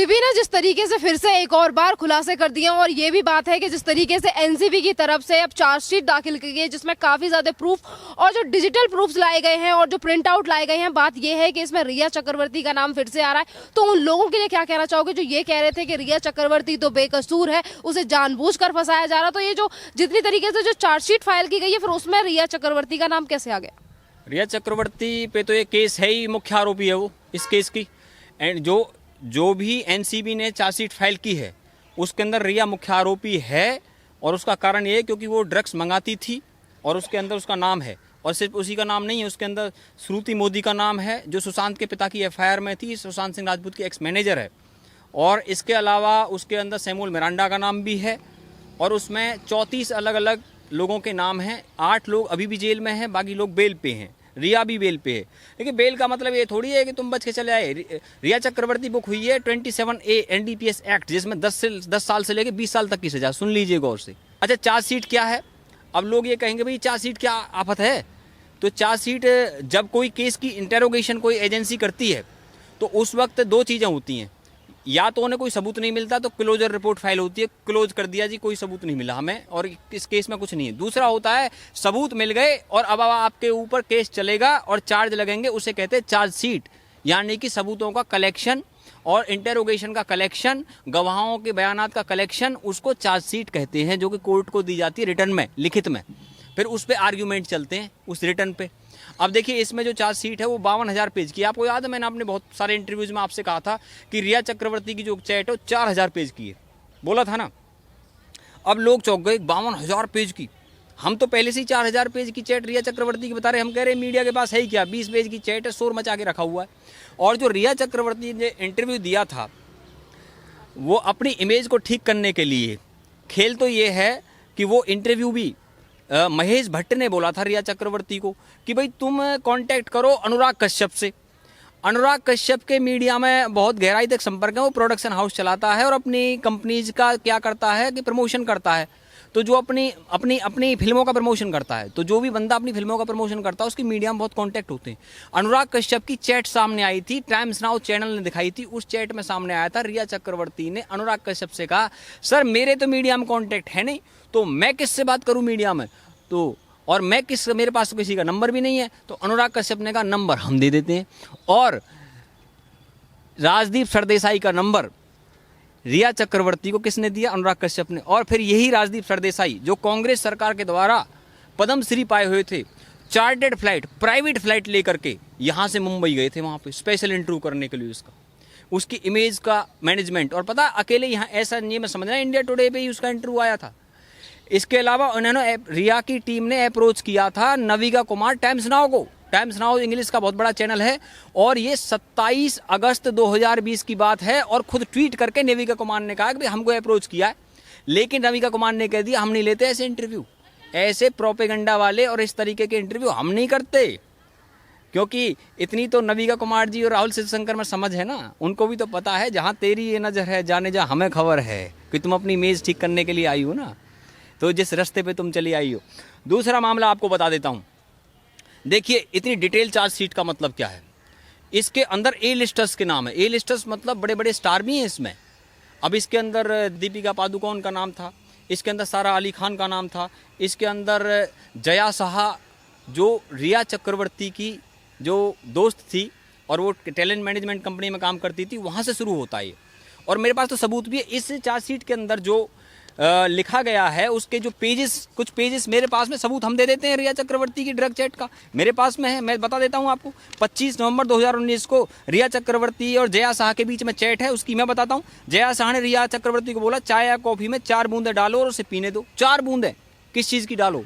NCB ने जिस तरीके से फिर से एक और बार खुलासे कर दिए और ये भी बात है कि जिस तरीके से एनसीबी की तरफ से अब चार्जशीट दाखिल की गई है जिसमें काफी ज्यादा प्रूफ और जो डिजिटल प्रूफ्स लाए गए हैं और जो प्रिंट आउट लाए गए हैं, बात ये है कि इसमें रिया चक्रवर्ती का नाम फिर से आ रहा है। तो उन लोगों के लिए क्या कहना चाहोगे जो ये कह रहे थे कि रिया चक्रवर्ती तो बेकसूर है, उसे जानबूझकर फंसाया जा रहा, तो ये जो जितनी तरीके से जो चार्जशीट फाइल की गई है फिर उसमें रिया चक्रवर्ती का नाम कैसे आ गया? रिया चक्रवर्ती पे तो ये केस है ही, मुख्य आरोपी है वो इस केस की। एंड जो भी एनसीबी ने चार्जशीट फाइल की है उसके अंदर रिया मुख्य आरोपी है। और उसका कारण ये है क्योंकि वो ड्रग्स मंगाती थी और उसके अंदर उसका नाम है। और सिर्फ उसी का नाम नहीं है, उसके अंदर श्रुति मोदी का नाम है जो सुशांत के पिता की एफआईआर में थी, सुशांत सिंह राजपूत की एक्स मैनेजर है। और इसके अलावा उसके अंदर सैमुअल मिरांडा का नाम भी है और उसमें 34 अलग अलग लोगों के नाम हैं। 8 लोग अभी भी जेल में हैं, बाकी लोग बेल पे हैं। रिया भी बेल पे है। लेकिन बेल का मतलब ये थोड़ी है कि तुम बच के चले आए। रिया चक्रवर्ती बुक हुई है 27A एनडीपीएस एक्ट, जिसमें 10 साल से लेकर 20 साल तक की सजा। सुन लीजिए गौर से। अच्छा, चार्जशीट क्या है? अब लोग ये कहेंगे भाई चार्जशीट क्या आफत है? तो चार्जशीट जब कोई केस की इंटेरोगेशन कोई एजेंसी करती है तो उस वक्त 2 चीज़ें होती हैं। या तो उन्हें कोई सबूत नहीं मिलता तो क्लोजर रिपोर्ट फाइल होती है, क्लोज कर दिया जी, कोई सबूत नहीं मिला हमें और इस केस में कुछ नहीं है। दूसरा होता है सबूत मिल गए और अब आपके ऊपर केस चलेगा और चार्ज लगेंगे, उसे कहते हैं चार्जशीट। यानी कि सबूतों का कलेक्शन और इंटेरोगेशन का कलेक्शन, गवाहों के बयानात का कलेक्शन, उसको चार्जशीट कहते हैं, जो कि कोर्ट को दी जाती है रिटर्न में, लिखित में। फिर उस पर आर्ग्यूमेंट चलते हैं उस रिटर्न पे। अब देखिए इसमें जो चार्जशीट है वो 52,000 पेज की। आपको याद है मैंने अपने बहुत सारे इंटरव्यूज में आपसे कहा था कि रिया चक्रवर्ती की जो चैट है वो 4,000 पेज की है, बोला था ना। अब लोग चौंक गए, 52,000 पेज की। हम तो पहले से ही 4,000 पेज की चैट रिया चक्रवर्ती की बता रहे। हम कह रहे मीडिया के पास है ही क्या, 20 पेज की चैट है, शोर मचा के रखा हुआ है। और जो रिया चक्रवर्ती ने इंटरव्यू दिया था वो अपनी इमेज को ठीक करने के लिए, खेल तो ये है कि वो इंटरव्यू भी महेश भट्ट ने बोला था रिया चक्रवर्ती को कि भाई तुम कांटेक्ट करो अनुराग कश्यप से। अनुराग कश्यप के मीडिया में बहुत गहराई तक संपर्क है, वो प्रोडक्शन हाउस चलाता है और अपनी कंपनीज का क्या करता है कि प्रमोशन करता है। तो जो अपनी फिल्मों का प्रमोशन करता है, तो जो भी बंदा अपनी फिल्मों का प्रमोशन करता है उसकी मीडिया में बहुत कांटेक्ट होते हैं। अनुराग कश्यप की चैट सामने आई थी, टाइम्स नाउ चैनल ने दिखाई थी। उस चैट में सामने आया था रिया चक्रवर्ती ने अनुराग कश्यप से कहा, सर मेरे तो मीडिया में कांटेक्ट है नहीं, तो मैं किससे बात करूं मीडिया में, तो और मेरे पास तो किसी का नंबर भी नहीं है। तो अनुराग कश्यप ने कहा नंबर हम दे देते हैं। और राजदीप सरदेसाई का नंबर रिया चक्रवर्ती को किसने दिया? अनुराग कश्यप ने। और फिर यही राजदीप सरदेसाई जो कांग्रेस सरकार के द्वारा पद्मश्री पाए हुए थे, चार्टर्ड फ्लाइट, प्राइवेट फ्लाइट लेकर के यहाँ से मुंबई गए थे, वहाँ पे स्पेशल इंटरव्यू करने के लिए उसकी इमेज का मैनेजमेंट। और पता अकेले यहाँ ऐसा नहीं, मैं समझ रहा, इंडिया टुडे पे ही उसका इंटरव्यू आया था। इसके अलावा उन्होंने रिया की टीम ने अप्रोच किया था नविका कुमार टाइम्स नाउ को। टाइम्स नाउ इंग्लिश का बहुत बड़ा चैनल है और ये 27 अगस्त 2020 की बात है। और खुद ट्वीट करके नविका कुमार ने कहा कि हमको अप्रोच किया है, लेकिन नविका कुमार ने कह दिया हम नहीं लेते ऐसे इंटरव्यू, ऐसे प्रोपेगेंडा वाले और इस तरीके के इंटरव्यू हम नहीं करते। क्योंकि इतनी तो नविका कुमार जी और राहुल शिवशंकर में समझ है ना, उनको भी तो पता है जहाँ तेरी ये नज़र है जाने जा हमें खबर है कि तुम अपनी इमेज ठीक करने के लिए आई हो ना, तो जिस रास्ते पे तुम चली आई हो। दूसरा मामला आपको बता देता हूँ। देखिए इतनी डिटेल चार्जशीट का मतलब क्या है। इसके अंदर ए लिस्टर्स के नाम है। ए लिस्टर्स मतलब बड़े बड़े स्टार भी हैं इसमें। अब इसके अंदर दीपिका पादुकोण का नाम था, इसके अंदर सारा अली खान का नाम था, इसके अंदर जया साहा जो रिया चक्रवर्ती की जो दोस्त थी और वो टैलेंट मैनेजमेंट कंपनी में काम करती थी, वहाँ से शुरू होता है ये। और मेरे पास तो सबूत भी है। इस चार्जशीट के अंदर जो लिखा गया है उसके जो पेजेस, कुछ पेजेस मेरे पास में, सबूत हम दे देते हैं रिया चक्रवर्ती की ड्रग चैट का, मेरे पास में है, मैं बता देता हूं आपको। 25 नवंबर 2019 को रिया चक्रवर्ती और जया साहा के बीच में चैट है, उसकी मैं बताता हूं। जया साहा ने रिया चक्रवर्ती को बोला चाय या कॉफी में 4 बूंदे डालो और उसे पीने दो। 4 बूंदे किस चीज़ की डालो?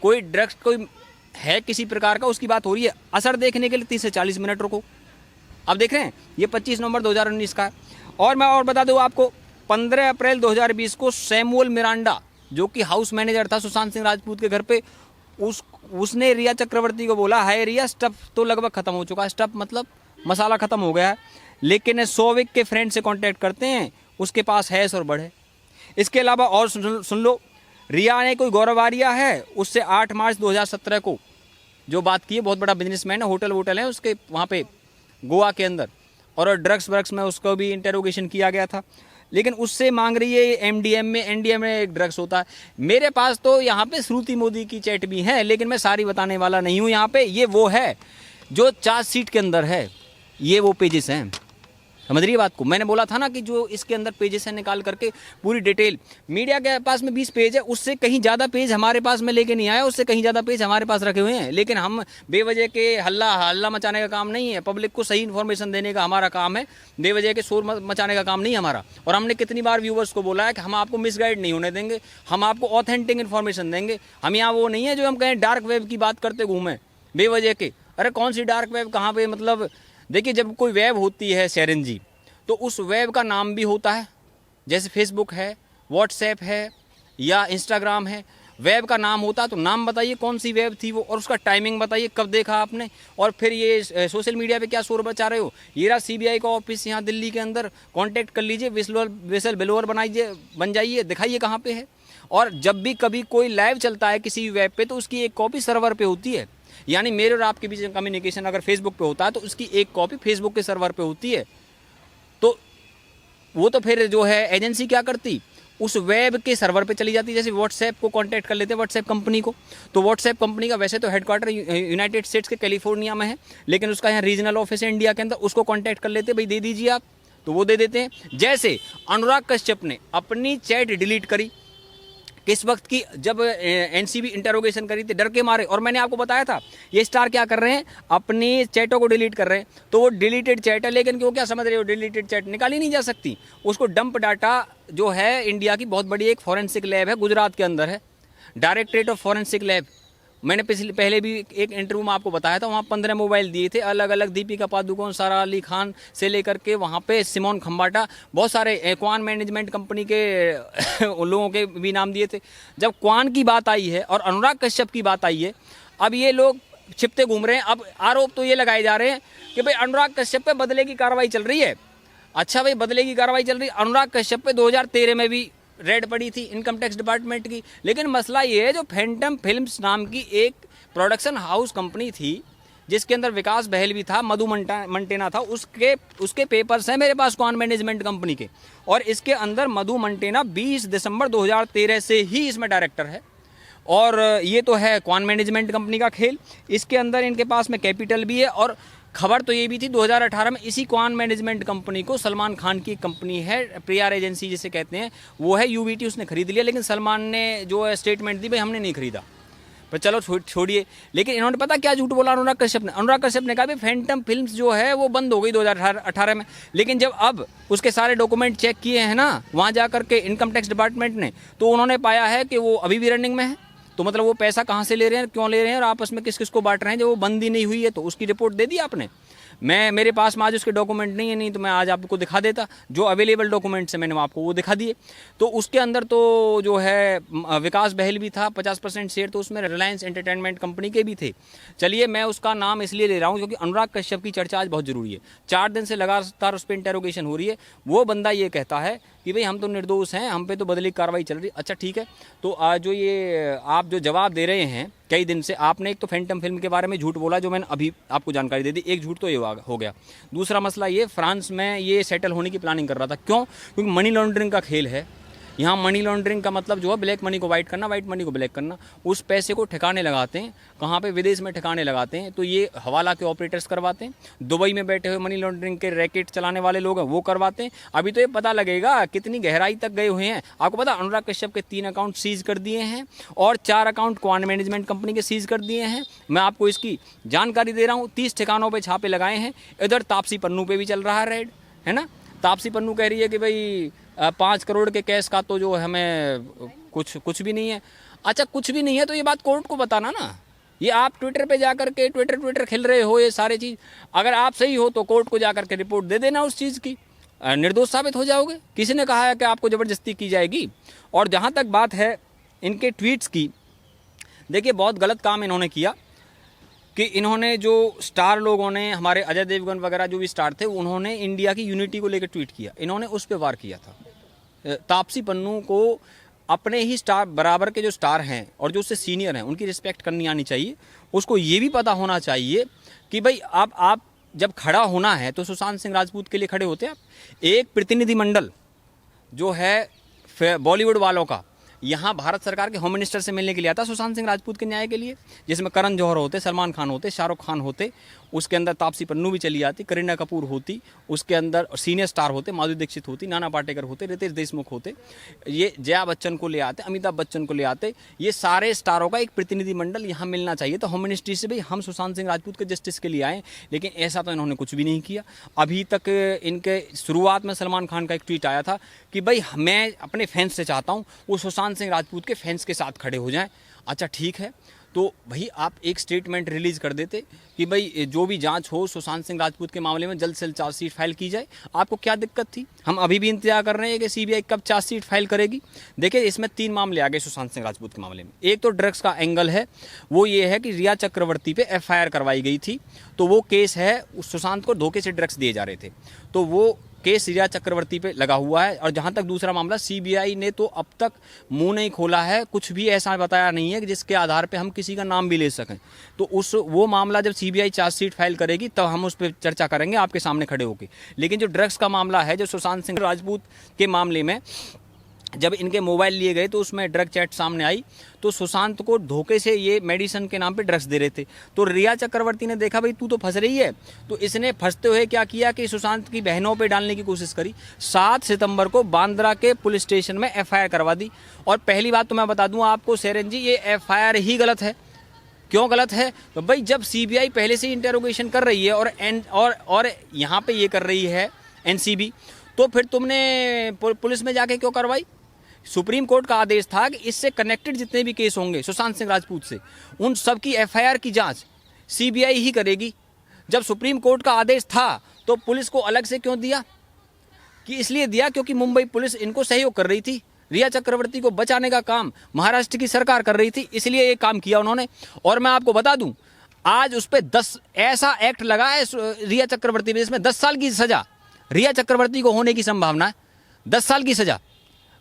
कोई ड्रग्स कोई है किसी प्रकार का, उसकी बात हो रही है। असर देखने के लिए 30 से 40 मिनट रुको। अब देख रहे हैं ये 25 नवंबर 2019 का है। और मैं और बता दूँ आपको, 15 अप्रैल 2020 को सैमुअल मिरांडा जो कि हाउस मैनेजर था सुशांत सिंह राजपूत के घर पे, उसने रिया चक्रवर्ती को बोला, हाय रिया स्टफ तो लगभग खत्म हो चुका है, स्टफ मतलब मसाला खत्म हो गया है, लेकिन सोविक के फ्रेंड से कांटेक्ट करते हैं, उसके पास हैश और बढ़े। इसके अलावा और सुन लो, रिया ने कोई गौरव आर्या है उससे 8 मार्च 2017 को जो बात की है, बहुत बड़ा बिजनेसमैन है, होटल है उसके वहाँ पे गोवा के अंदर, और ड्रग्स व्रग्स में उसको भी इंटेरोगेशन किया गया था, लेकिन उससे मांग रही है एमडीएम में एक ड्रग्स होता है। मेरे पास तो यहाँ पे श्रुति मोदी की चैट भी है, लेकिन मैं सारी बताने वाला नहीं हूँ यहाँ पे। ये वो है जो चार्जशीट के अंदर है, ये वो पेजेस हैं, समझ रही है बात को। मैंने बोला था ना कि जो इसके अंदर पेजेस हैं निकाल करके पूरी डिटेल, मीडिया के पास में 20 पेज है, उससे कहीं ज़्यादा पेज हमारे पास में लेके नहीं आया, उससे कहीं ज़्यादा पेज हमारे पास रखे हुए हैं। लेकिन हम बेवजह के हल्ला मचाने का काम नहीं है, पब्लिक को सही इन्फॉर्मेशन देने का हमारा काम है, बेवजह के शोर मचाने का काम नहीं है हमारा। और हमने कितनी बार व्यूवर्स को बोला है कि हम आपको मिसगाइड नहीं होने देंगे, हम आपको ऑथेंटिक इन्फॉर्मेशन देंगे। हम यहाँ वो नहीं है जो हम कहें डार्क वेब की बात करते घूमें बेवजह के। अरे कौन सी डार्क वेब, कहाँ पे, मतलब देखिए जब कोई वेब होती है शेरन जी, तो उस वेब का नाम भी होता है, जैसे फेसबुक है, व्हाट्सएप है या इंस्टाग्राम है, वेब का नाम होता है। तो नाम बताइए कौन सी वेब थी वो, और उसका टाइमिंग बताइए कब देखा आपने। और फिर ये सोशल मीडिया पे क्या शोर बचा रहे हो। ये रहा सीबीआई का ऑफिस यहाँ दिल्ली के अंदर, कांटेक्ट कर लीजिए, विसल ब्लोअर बन जाइए, दिखाइए कहाँ पे है। और जब भी कभी कोई लाइव चलता है किसी वेब पे, तो उसकी एक कॉपी सर्वर पे होती है, यानी मेरे और आपके बीच कम्युनिकेशन अगर फेसबुक पे होता है तो उसकी एक कॉपी फेसबुक के सर्वर पे होती है। तो वो तो फिर जो है एजेंसी क्या करती, उस वेब के सर्वर पे चली जाती। जैसे व्हाट्सएप को कांटेक्ट कर लेते हैं, व्हाट्सएप कंपनी को, तो व्हाट्सएप कंपनी का वैसे तो हेडक्वार्टर यूनाइटेड स्टेट्स के कैलिफोर्निया में है, लेकिन उसका यहाँ रीजनल ऑफिस है इंडिया के अंदर। उसको कांटेक्ट कर लेते, भाई दे दीजिए आप, तो वो दे देते हैं। जैसे अनुराग कश्यप ने अपनी चैट डिलीट करी किस वक्त की, जब एनसीबी इंटरोगेशन करी थी, डर के मारे। और मैंने आपको बताया था ये स्टार क्या कर रहे हैं, अपनी चैटों को डिलीट कर रहे हैं। तो वो डिलीटेड चैट है, लेकिन क्यों क्या समझ रहे हो, डिलीटेड चैट निकाली नहीं जा सकती। उसको डंप डाटा जो है, इंडिया की बहुत बड़ी एक फॉरेंसिक लैब है, गुजरात के अंदर है, डायरेक्टरेट ऑफ फॉरेंसिक लैब। मैंने पहले भी एक इंटरव्यू में आपको बताया था, वहाँ 15 मोबाइल दिए थे अलग अलग, दीपिका पादुकोण, सारा अली खान से लेकर के वहाँ पे सिमोन खम्बाटा, बहुत सारे क्वान मैनेजमेंट कंपनी के लोगों के भी नाम दिए थे। जब क्वान की बात आई है और अनुराग कश्यप की बात आई है, अब ये लोग छिपते घूम रहे हैं। अब आरोप तो ये लगाए जा रहे हैं कि भाई अनुराग कश्यप पे बदले की कार्रवाई चल रही है। अच्छा भाई, बदले की कार्रवाई चल रही है, अनुराग कश्यप पे 2013 में भी रेड पड़ी थी इनकम टैक्स डिपार्टमेंट की। लेकिन मसला ये है, जो फैंटम फिल्म्स नाम की एक प्रोडक्शन हाउस कंपनी थी, जिसके अंदर विकास बहल भी था, मधु मंटेना था, उसके पेपर्स हैं मेरे पास क्वान मैनेजमेंट कंपनी के। और इसके अंदर मधु मंटेना 20 दिसंबर 2013 से ही इसमें डायरेक्टर है। और ये तो है क्वान मैनेजमेंट कंपनी का खेल। इसके अंदर इनके पास में कैपिटल भी है। और खबर तो ये भी थी 2018 में इसी क्वान मैनेजमेंट कंपनी को सलमान खान की कंपनी है, पीआर एजेंसी जिसे कहते हैं, वो है यूवीटी, उसने खरीद लिया। लेकिन सलमान ने जो है स्टेटमेंट दी, भाई हमने नहीं खरीदा, पर चलो छोड़िए। लेकिन इन्होंने पता क्या झूठ बोला अनुराग कश्यप ने कहा भाई फैंटम फिल्म्स जो है वो बंद हो गई 2018 में। लेकिन जब अब उसके सारे डॉक्यूमेंट चेक किए हैं ना वहाँ जा करके इनकम टैक्स डिपार्टमेंट ने, तो उन्होंने पाया है कि वो अभी भी रनिंग में है। तो मतलब वो पैसा कहाँ से ले रहे हैं, क्यों ले रहे हैं, और आपस में किस किस को बांट रहे हैं, जो वो बंद ही नहीं हुई है। तो उसकी रिपोर्ट दे दी आपने। मेरे पास में आज उसके डॉक्यूमेंट नहीं है, नहीं तो मैं आज आपको दिखा देता। जो अवेलेबल डॉक्यूमेंट्स हैं मैंने आपको वो दिखा दिए। तो उसके अंदर तो जो है विकास बहल भी था, 50% शेयर तो उसमें रिलायंस एंटरटेनमेंट कंपनी के भी थे। चलिए, मैं उसका नाम इसलिए ले रहा हूँ क्योंकि अनुराग कश्यप की चर्चा आज बहुत ज़रूरी है। 4 दिन से लगातार उस पर इंटेरोगेशन हो रही है। वो बंदा ये कहता है कि भाई हम तो निर्दोष हैं, हम पे तो बदले की कार्रवाई चल रही है। अच्छा ठीक है, तो आज जो ये आप जो जवाब दे रहे हैं कई दिन से, आपने एक तो फैंटम फिल्म के बारे में झूठ बोला जो मैंने अभी आपको जानकारी दे दी, एक झूठ तो ये हो गया। दूसरा मसला ये, फ्रांस में ये सेटल होने की प्लानिंग कर रहा था। क्यों? क्योंकि मनी लॉन्ड्रिंग का खेल है यहाँ। मनी लॉन्ड्रिंग का मतलब जो है ब्लैक मनी को वाइट करना, वाइट मनी को ब्लैक करना। उस पैसे को ठिकाने लगाते हैं, कहाँ पे, विदेश में ठिकाने लगाते हैं। तो ये हवाला के ऑपरेटर्स करवाते हैं, दुबई में बैठे हुए मनी लॉन्ड्रिंग के रैकेट चलाने वाले लोग हैं वो करवाते हैं। अभी तो ये पता लगेगा कितनी गहराई तक गए हुए हैं। आपको पता, अनुराग कश्यप के 3 अकाउंट सीज कर दिए हैं और 4 अकाउंट क्वान मैनेजमेंट कंपनी के सीज कर दिए हैं। मैं आपको इसकी जानकारी दे रहा हूँ। 30 ठिकानों पर छापे लगाए हैं। इधर तापसी पन्नू पे भी चल रहा है रेड, है ना। तापसी पन्नू कह रही है कि भाई 5 करोड़ के केस का तो जो हमें कुछ भी नहीं है। अच्छा, कुछ भी नहीं है तो ये बात कोर्ट को बताना ना। ये आप ट्विटर पे जा करके ट्विटर खेल रहे हो, ये सारे चीज़ अगर आप सही हो तो कोर्ट को जा करके रिपोर्ट दे देना उस चीज़ की, निर्दोष साबित हो जाओगे। किसी ने कहा है कि आपको ज़बरदस्ती की जाएगी। और जहाँ तक बात है इनके ट्वीट्स की, देखिए बहुत गलत काम इन्होंने किया कि इन्होंने जो स्टार लोगों ने, हमारे अजय देवगन वगैरह जो भी स्टार थे, उन्होंने इंडिया की यूनिटी को लेकर ट्वीट किया, इन्होंने उस पर वार किया था। तापसी पन्नू को अपने ही स्टार बराबर के जो स्टार हैं और जो उससे सीनियर हैं उनकी रिस्पेक्ट करनी आनी चाहिए। उसको ये भी पता होना चाहिए कि भाई आप जब खड़ा होना है तो सुशांत सिंह राजपूत के लिए खड़े होते आप। एक प्रतिनिधिमंडल जो है बॉलीवुड वालों का यहाँ भारत सरकार के होम मिनिस्टर से मिलने के लिए आता सुशांत सिंह राजपूत के न्याय के लिए, जिसमें करण जौहर होते, सलमान खान होते, शाहरुख खान होते, उसके अंदर तापसी पन्नू भी चली आती, करीना कपूर होती, उसके अंदर सीनियर स्टार होते, माधुरी दीक्षित होती, नाना पाटेकर होते, रितेश देशमुख होते, ये जया बच्चन को ले आते, अमिताभ बच्चन को ले आते। ये सारे स्टारों का एक प्रतिनिधिमंडल यहाँ मिलना चाहिए। तो होम मिनिस्ट्री से भी हम सुशांत सिंह राजपूत के जस्टिस के लिए आए, लेकिन ऐसा तो इन्होंने कुछ भी नहीं किया अभी तक। इनके शुरुआत में सलमान खान का एक ट्वीट आया था कि भाई मैं अपने फैंस से चाहता हूँ वो सुशांत सिंह राजपूत के फैंस के साथ खड़े हो जाएं। अच्छा ठीक है, तो भाई आप एक स्टेटमेंट रिलीज कर देते कि भाई जो भी जांच हो सुशांत सिंह राजपूत के मामले में जल्द से जल्द चार्जशीट फाइल की जाए। आपको क्या दिक्कत थी? हम अभी भी इंतजार कर रहे हैं कि सीबीआई कब चार्जशीट फाइल करेगी। देखिए इसमें 3 मामले आ गए सुशांत सिंह राजपूत के मामले में। एक तो ड्रग्स का एंगल है, वो ये है कि रिया चक्रवर्ती पे एफआईआर करवाई गई थी, तो वो केस है सुशांत को धोखे से ड्रग्स दिए जा रहे थे, तो वो केस रिया चक्रवर्ती पे लगा हुआ है। और जहां तक दूसरा मामला, सीबीआई ने तो अब तक मुंह नहीं खोला है, कुछ भी ऐसा बताया नहीं है कि जिसके आधार पे हम किसी का नाम भी ले सकें। तो वो मामला जब सीबीआई चार्जशीट फाइल करेगी तब हम उस पर चर्चा करेंगे आपके सामने खड़े होकर। लेकिन जो ड्रग्स का मामला है, जो सुशांत सिंह राजपूत के मामले में जब इनके मोबाइल लिए गए तो उसमें ड्रग चैट सामने आई, तो सुशांत को धोखे से ये मेडिसिन के नाम पे ड्रग्स दे रहे थे। तो रिया चक्रवर्ती ने देखा भाई तू तो फंस रही है, तो इसने फंसते हुए क्या किया कि सुशांत की बहनों पे डालने की कोशिश करी। 7 सितंबर को बांद्रा के पुलिस स्टेशन में एफआईआर करवा दी। और पहली बात तो मैं बता दूं आपको सेरेन जी, ये एफआईआर ही गलत है। क्यों गलत है? तो भाई जब सीबीआई पहले से ही इंटेरोगेशन कर रही है और यहाँ पे ये कर रही है एनसीबी, तो फिर तुमने पुलिस में जाके क्यों करवाई? सुप्रीम कोर्ट का आदेश था कि इससे कनेक्टेड जितने भी केस होंगे सुशांत सिंह राजपूत से, उन सब की एफआईआर की जांच सीबीआई ही करेगी। जब सुप्रीम कोर्ट का आदेश था तो पुलिस को अलग से क्यों दिया? कि इसलिए दिया क्योंकि मुंबई पुलिस इनको सहयोग कर रही थी, रिया चक्रवर्ती को बचाने का काम महाराष्ट्र की सरकार कर रही थी, इसलिए ये काम किया उन्होंने। और मैं आपको बता दूं, आज उस पर 10 ऐसा एक्ट लगा है रिया चक्रवर्ती में, इसमें 10 साल की सजा रिया चक्रवर्ती को होने की संभावना है। 10 साल की सजा।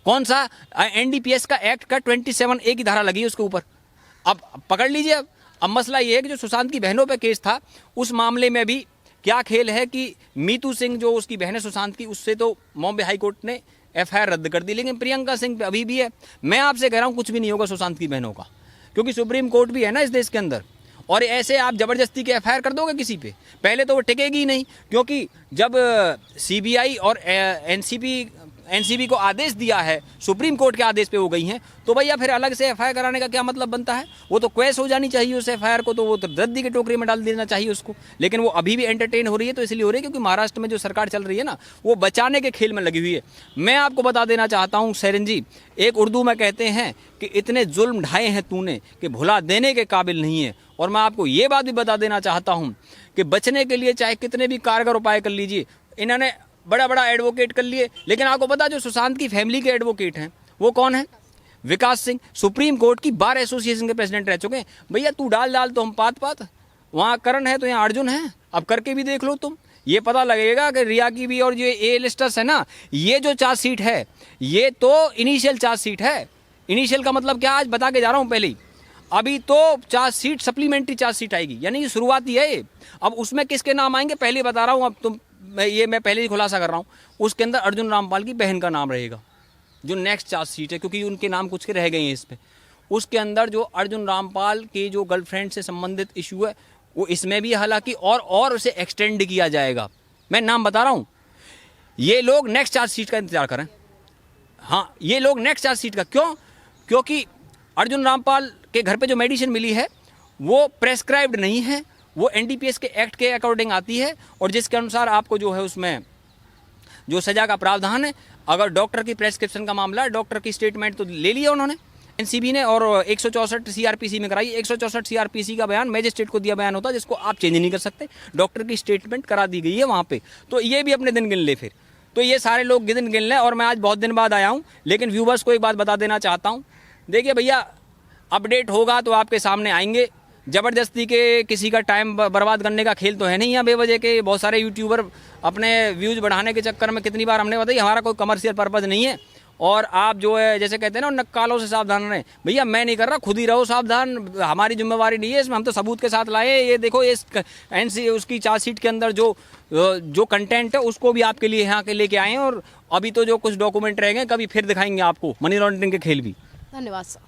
कौन सा? एनडीपीएस का एक्ट का 27A की धारा लगी है उसके ऊपर। अब पकड़ लीजिए। अब मसला ये है कि जो सुशांत की बहनों पे केस था, उस मामले में भी क्या खेल है कि मीतू सिंह जो उसकी बहन है सुशांत की, उससे तो बॉम्बे हाई कोर्ट ने एफआईआर रद्द कर दी, लेकिन प्रियंका सिंह अभी भी है। मैं आपसे कह रहा हूँ कुछ भी नहीं होगा सुशांत की बहनों का, क्योंकि सुप्रीम कोर्ट भी है ना इस देश के अंदर। और ऐसे आप जबरदस्ती के एफआईआर कर दोगे किसी पे, पहले तो वो टिकेगी ही नहीं। क्योंकि जब सीबीआई और एनसीबी को आदेश दिया है, सुप्रीम कोर्ट के आदेश पे हो गई हैं, तो भैया फिर अलग से एफआईआर कराने का क्या मतलब बनता है? वो तो क्वेश हो जानी चाहिए उस एफआईआर को, तो वो तो रद्दी की टोकरी में डाल देना चाहिए उसको। लेकिन वो अभी भी एंटरटेन हो रही है, तो इसलिए हो रही है क्योंकि महाराष्ट्र में जो सरकार चल रही है ना, वो बचाने के खेल में लगी हुई है। मैं आपको बता देना चाहता हूँ सेरेन जी, एक उर्दू में कहते हैं कि इतने जुल्म ढाए हैं तूने कि भुला देने के काबिल नहीं है। और मैं आपको ये बात भी बता देना चाहता हूँ कि बचने के लिए चाहे कितने भी कारगर उपाय कर लीजिए, इन्होंने बड़ा बड़ा एडवोकेट कर लिए, लेकिन आपको पता जो सुशांत की फैमिली के एडवोकेट हैं वो कौन है? विकास सिंह, सुप्रीम कोर्ट की बार एसोसिएशन के प्रेसिडेंट रह चुके हैं। भैया तू डाल तो हम पात, वहाँ करण है तो यहाँ अर्जुन है। अब करके भी देख लो तुम, ये पता लगेगा कि रिया की भी और जो ए लिस्टर्स है ना, ये जो चार्जशीट है ये तो इनिशियल चार्जशीट है। इनिशियल का मतलब क्या, आज बता के जा रहा हूँ पहले ही। अभी तो चार्जशीट सप्लीमेंट्री चार्जशीट आएगी, यानी ये शुरुआती है ये। अब उसमें किसके नाम आएंगे पहले बता रहा हूँ। अब तुम मैं पहले ही खुलासा कर रहा हूँ, उसके अंदर अर्जुन रामपाल की बहन का नाम रहेगा जो नेक्स्ट चार्जशीट है, क्योंकि उनके नाम कुछ के रह गए हैं इस पे। उसके अंदर जो अर्जुन रामपाल के जो गर्लफ्रेंड से संबंधित इशू है वो इसमें भी हालांकि और उसे एक्सटेंड किया जाएगा। मैं नाम बता रहा हूँ, ये लोग नेक्स्ट चार्जशीट का इंतजार करें। हाँ, ये लोग नेक्स्ट चार्जशीट का क्यों? क्योंकि अर्जुन रामपाल के घर पे जो मेडिसिन मिली है वो प्रेस्क्राइब्ड नहीं है, वो एनडीपीएस के एक्ट के अकॉर्डिंग आती है, और जिसके अनुसार आपको जो है उसमें जो सजा का प्रावधान है। अगर डॉक्टर की प्रेस्क्रिप्शन का मामला है, डॉक्टर की स्टेटमेंट तो ले लिया उन्होंने एनसीबी ने, और 164 सीआरपीसी में कराई। 164 सीआरपीसी का बयान मैजिस्ट्रेट को दिया बयान होता है, जिसको आप चेंज नहीं कर सकते। डॉक्टर की स्टेटमेंट करा दी गई है वहाँ पे, तो ये भी अपने दिन गिन ले फिर। तो ये सारे लोग दिन गिन लें। और मैं आज बहुत दिन बाद आया हूँ, लेकिन व्यूवर्स को एक बात बता देना चाहता हूँ। देखिए भैया, अपडेट होगा तो आपके सामने आएंगे। जबरदस्ती के किसी का टाइम बर्बाद करने का खेल तो है नहीं यहाँ बेवजह के। बहुत सारे यूट्यूबर अपने व्यूज़ बढ़ाने के चक्कर में, कितनी बार हमने बताई, हमारा कोई कमर्शियल पर्पज़ नहीं है। और आप जो है जैसे कहते हैं ना नक्कालों से सावधान रहें। भैया मैं नहीं कर रहा, खुद ही रहो सावधान, हमारी जिम्मेवारी नहीं है इसमें, हम तो सबूत के साथ लाए। ये देखो इस एनसी उसकी चार्जशीट के अंदर जो कंटेंट है उसको भी आपके लिए यहाँ के लेके आए हैं, और अभी तो जो कुछ डॉक्यूमेंट रह गए कभी फिर दिखाएंगे आपको मनी लॉन्ड्रिंग के खेल भी। धन्यवाद सर।